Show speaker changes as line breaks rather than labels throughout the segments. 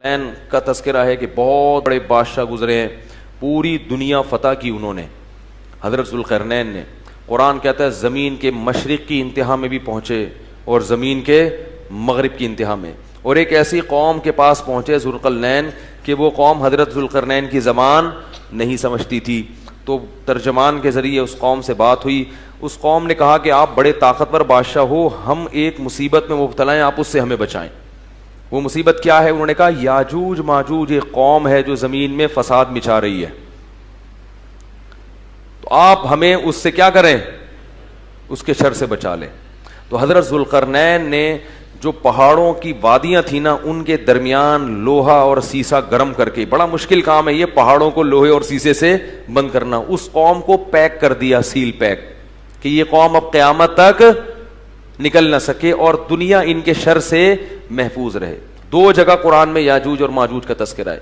ذوالقرنین کا تذکرہ ہے کہ بہت بڑے بادشاہ گزرے ہیں، پوری دنیا فتح کی انہوں نے، حضرت ذوالقرنین نے۔ قرآن کہتا ہے زمین کے مشرق کی انتہا میں بھی پہنچے اور زمین کے مغرب کی انتہا میں، اور ایک ایسی قوم کے پاس پہنچے ذوالقرنین کہ وہ قوم حضرت ذوالقرنین کی زبان نہیں سمجھتی تھی، تو ترجمان کے ذریعے اس قوم سے بات ہوئی۔ اس قوم نے کہا کہ آپ بڑے طاقتور بادشاہ ہو، ہم ایک مصیبت میں مبتلا ہیں، آپ اس سے ہمیں بچائیں۔ وہ مصیبت کیا ہے؟ انہوں نے کہا یاجوج ماجوج ایک قوم ہے جو زمین میں فساد مچا رہی ہے، تو آپ ہمیں اس سے کیا کریں؟ اس کے شر سے بچا لیں۔ تو حضرت ذوالقرنین نے جو پہاڑوں کی وادیاں تھیں نا، ان کے درمیان لوہا اور سیسا گرم کر کے، بڑا مشکل کام ہے یہ پہاڑوں کو لوہے اور سیسے سے بند کرنا، اس قوم کو پیک کر دیا، سیل پیک، کہ یہ قوم اب قیامت تک نکل نہ سکے اور دنیا ان کے شر سے محفوظ رہے۔ دو جگہ قرآن میں یاجوج اور ماجوج کا تذکرہ ہے۔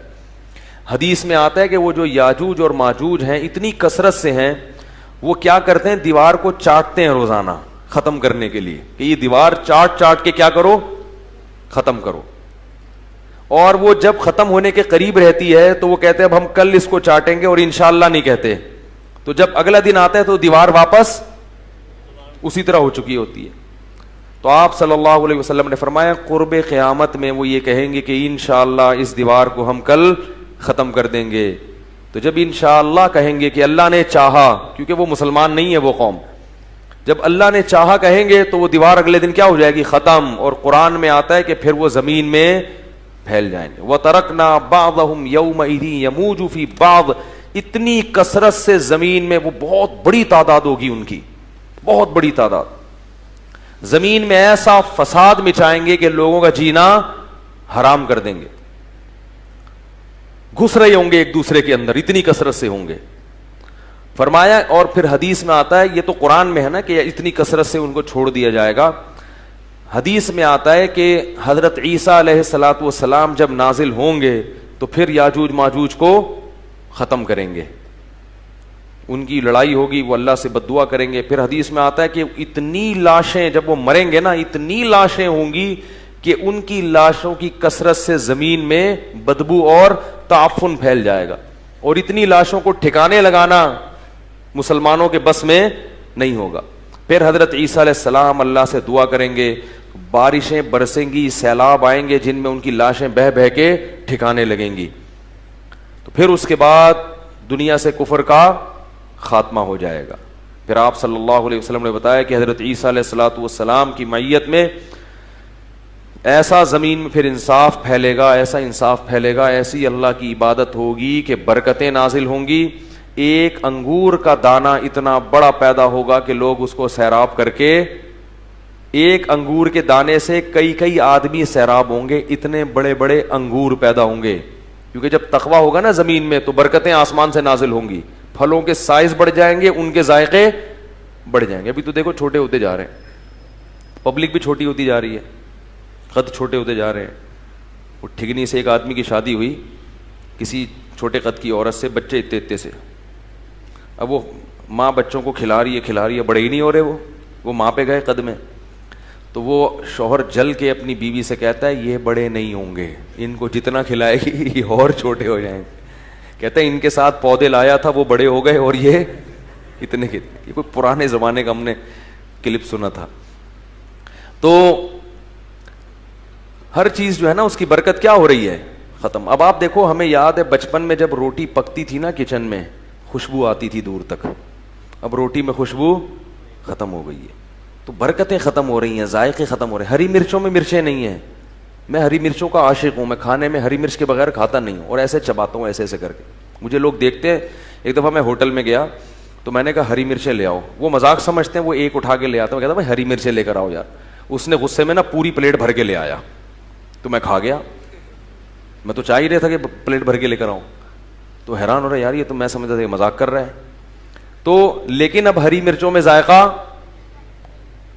حدیث میں آتا ہے کہ وہ جو یاجوج اور ماجوج ہیں اتنی کثرت سے ہیں، وہ کیا کرتے ہیں؟ دیوار کو چاٹتے ہیں روزانہ ختم کرنے کے لیے، کہ یہ دیوار چاٹ چاٹ کے کیا کرو؟ ختم کرو۔ اور وہ جب ختم ہونے کے قریب رہتی ہے تو وہ کہتے ہیں اب ہم کل اس کو چاٹیں گے، اور انشاءاللہ نہیں کہتے، تو جب اگلا دن آتا ہے تو دیوار واپس اسی طرح ہو چکی ہوتی ہے۔ تو آپ صلی اللہ علیہ وسلم نے فرمایا قرب قیامت میں وہ یہ کہیں گے کہ انشاءاللہ اس دیوار کو ہم کل ختم کر دیں گے۔ تو جب انشاءاللہ کہیں گے کہ اللہ نے چاہا، کیونکہ وہ مسلمان نہیں ہے وہ قوم، جب اللہ نے چاہا کہیں گے تو وہ دیوار اگلے دن کیا ہو جائے گی؟ ختم۔ اور قرآن میں آتا ہے کہ پھر وہ زمین میں پھیل جائیں گے۔ وَتَرَكْنَا بَعْضَهُمْ يَوْمَئِذٍ يَمُوجُ فِي بَعْضٍ، اتنی کثرت سے زمین میں وہ بہت بڑی تعداد ہوگی، ان کی بہت بڑی تعداد، زمین میں ایسا فساد مچائیں گے کہ لوگوں کا جینا حرام کر دیں گے، گھس رہے ہوں گے ایک دوسرے کے اندر، اتنی کثرت سے ہوں گے۔ فرمایا، اور پھر حدیث میں آتا ہے، یہ تو قرآن میں ہے نا کہ اتنی کثرت سے ان کو چھوڑ دیا جائے گا، حدیث میں آتا ہے کہ حضرت عیسیٰ علیہ الصلاۃ والسلام جب نازل ہوں گے تو پھر یاجوج ماجوج کو ختم کریں گے، ان کی لڑائی ہوگی، وہ اللہ سے بد دعا کریں گے۔ پھر حدیث میں آتا ہے کہ اتنی لاشیں جب وہ مریں گے نا، اتنی لاشیں ہوں گی کہ ان کی لاشوں کی کثرت سے زمین میں بدبو اور تعفن پھیل جائے گا، اور اتنی لاشوں کو ٹھکانے لگانا مسلمانوں کے بس میں نہیں ہوگا۔ پھر حضرت عیسیٰ علیہ السلام اللہ سے دعا کریں گے، بارشیں برسیں گی، سیلاب آئیں گے جن میں ان کی لاشیں بہہ بہہ کے ٹھکانے لگیں گی، تو پھر اس کے بعد دنیا سے کفر کا خاتمہ ہو جائے گا۔ پھر آپ صلی اللہ علیہ وسلم نے بتایا کہ حضرت عیسیٰ علیہ الصلوۃ والسلام کی معیت میں ایسا زمین میں پھر انصاف پھیلے گا، ایسا انصاف پھیلے گا، ایسی اللہ کی عبادت ہوگی کہ برکتیں نازل ہوں گی۔ ایک انگور کا دانہ اتنا بڑا پیدا ہوگا کہ لوگ اس کو سیراب کر کے، ایک انگور کے دانے سے کئی کئی آدمی سیراب ہوں گے، اتنے بڑے بڑے انگور پیدا ہوں گے، کیونکہ جب تقویٰ ہوگا نا زمین میں تو برکتیں آسمان سے نازل ہوں گی، پھلوں کے سائز بڑھ جائیں گے، ان کے ذائقے بڑھ جائیں گے۔ ابھی تو دیکھو چھوٹے ہوتے جا رہے ہیں، پبلک بھی چھوٹی ہوتی جا رہی ہے، قد چھوٹے ہوتے جا رہے ہیں۔ وہ ٹھگنی سے ایک آدمی کی شادی ہوئی کسی چھوٹے قد کی عورت سے، بچے اتنے اتنے سے، اب وہ ماں بچوں کو کھلا رہی ہے، بڑے ہی نہیں ہو رہے، وہ ماں پہ گئے قد میں، تو وہ شوہر جل کے اپنی بیوی سے کہتا ہے یہ بڑے نہیں ہوں گے، ان کو جتنا کھلائے گی یہ اور چھوٹے ہو جائیں گے۔ کہتے ہیں ان کے ساتھ پودے لایا تھا، وہ بڑے ہو گئے اور یہ اتنے کے، یہ کوئی پرانے زمانے کا ہم نے کلپ سنا تھا۔ تو ہر چیز جو ہے نا اس کی برکت کیا ہو رہی ہے؟ ختم۔ اب آپ دیکھو، ہمیں یاد ہے بچپن میں جب روٹی پکتی تھی نا کچن میں، خوشبو آتی تھی دور تک، اب روٹی میں خوشبو ختم ہو گئی ہے، تو برکتیں ختم ہو رہی ہیں، ذائقے ختم ہو رہے ہیں۔ ہری مرچوں میں مرچیں نہیں ہیں، میں ہری مرچوں کا عاشق ہوں، میں کھانے میں ہری مرچ کے بغیر کھاتا نہیں ہوں، اور ایسے چباتا ہوں ایسے ایسے کر کے۔ مجھے لوگ دیکھتے ہیں، ایک دفعہ میں ہوٹل میں گیا تو میں نے کہا ہری مرچیں لے آؤ، وہ مذاق سمجھتے ہیں، وہ ایک اٹھا کے لے آتا، میں کہتا بھائی ہری مرچیں لے کر آؤ یار، اس نے غصے میں نا پوری پلیٹ بھر کے لے آیا، تو میں کھا گیا، میں تو چاہ ہی رہا تھا کہ پلیٹ بھر کے لے کر آؤں، تو حیران ہو رہا یار یہ تو میں سمجھتا تھا کہ مذاق کر رہا ہے، تو لیکن اب ہری مرچوں میں ذائقہ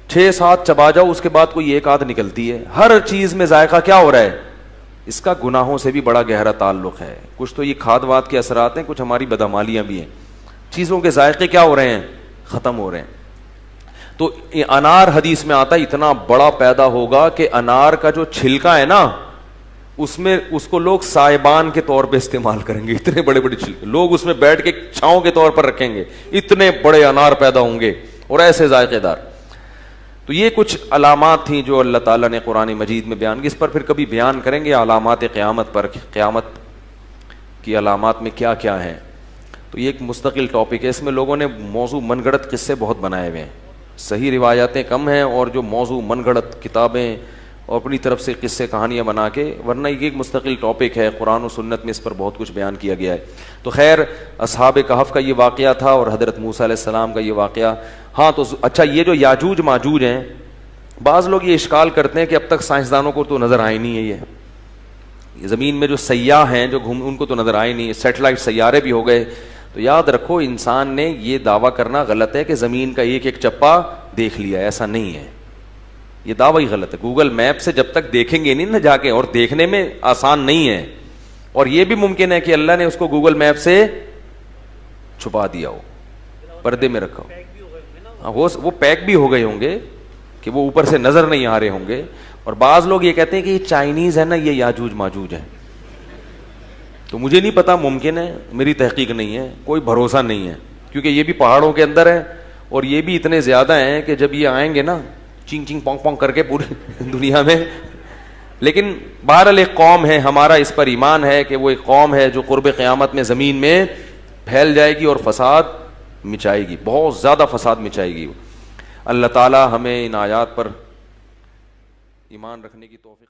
6-7 چبا جاؤ اس کے بعد کوئی ایک آدھ نکلتی ہے۔ ہر چیز میں ذائقہ کیا ہو رہا ہے؟ اس کا گناہوں سے بھی بڑا گہرا تعلق ہے، کچھ تو یہ کھاد واد کے اثرات ہیں، کچھ ہماری بدعمالیاں بھی ہیں، چیزوں کے ذائقے کیا ہو رہے ہیں؟ ختم ہو رہے ہیں۔ تو انار حدیث میں آتا ہے اتنا بڑا پیدا ہوگا کہ انار کا جو چھلکا ہے نا اس میں اس کو لوگ سائبان کے طور پہ استعمال کریں گے, اتنے بڑے بڑے لوگ اس میں بیٹھ کے چھاؤں کے طور پر رکھیں گے, اتنے بڑے انار پیدا ہوں گے اور ایسے ذائقے دار. تو یہ کچھ علامات تھیں جو اللہ تعالیٰ نے قرآن مجید میں بیان کی. اس پر پھر کبھی بیان کریں گے علامات قیامت پر, قیامت کی علامات میں کیا کیا ہیں. تو یہ ایک مستقل ٹاپک ہے. اس میں لوگوں نے موضوع من گھڑت قصے بہت بنائے ہوئے ہیں, صحیح روایاتیں کم ہیں, اور جو موضوع من گھڑت کتابیں اور اپنی طرف سے قصے کہانیاں بنا کے, ورنہ یہ ایک مستقل ٹاپک ہے. قرآن و سنت میں اس پر بہت کچھ بیان کیا گیا ہے. تو خیر, اصحاب کہف کا یہ واقعہ تھا اور حضرت موسیٰ علیہ السلام کا یہ واقعہ. ہاں تو اچھا, یہ جو یاجوج ماجوج ہیں, بعض لوگ یہ اشکال کرتے ہیں کہ اب تک سائنسدانوں کو تو نظر آئے نہیں ہے, یہ زمین میں جو سیاح ہیں جو ان کو تو نظر آئے نہیں, سیٹلائٹ سیارے بھی ہو گئے. تو یاد رکھو, انسان نے یہ دعویٰ کرنا غلط ہے کہ زمین کا ایک ایک چپا دیکھ لیا, ایسا نہیں ہے, یہ دعویٰ ہی غلط ہے. گوگل میپ سے جب تک دیکھیں گے نہیں نا جا کے, اور دیکھنے میں آسان نہیں ہے, اور یہ بھی ممکن ہے کہ اللہ نے اس کو گوگل میپ سے چھپا دیا ہو, پردے میں رکھا ہو, وہ پیک بھی ہو گئے ہوں گے کہ وہ اوپر سے نظر نہیں آ رہے ہوں گے. اور بعض لوگ یہ کہتے ہیں کہ یہ چائنیز ہے نا, یہ یاجوج ماجوج ہے. تو مجھے نہیں پتا, ممکن ہے, میری تحقیق نہیں ہے, کوئی بھروسہ نہیں ہے, کیونکہ یہ بھی پہاڑوں کے اندر ہے اور یہ بھی اتنے زیادہ ہیں کہ جب یہ آئیں گے نا چنگ چنگ پونگ پونگ کر کے پوری دنیا میں. لیکن بہرحال ایک قوم ہے, ہمارا اس پر ایمان ہے کہ وہ ایک قوم ہے جو قرب قیامت میں زمین میں پھیل جائے گی اور فساد مچائے گی, بہت زیادہ فساد مچائے گی. اللہ تعالی ہمیں ان آیات پر ایمان رکھنے کی توفیق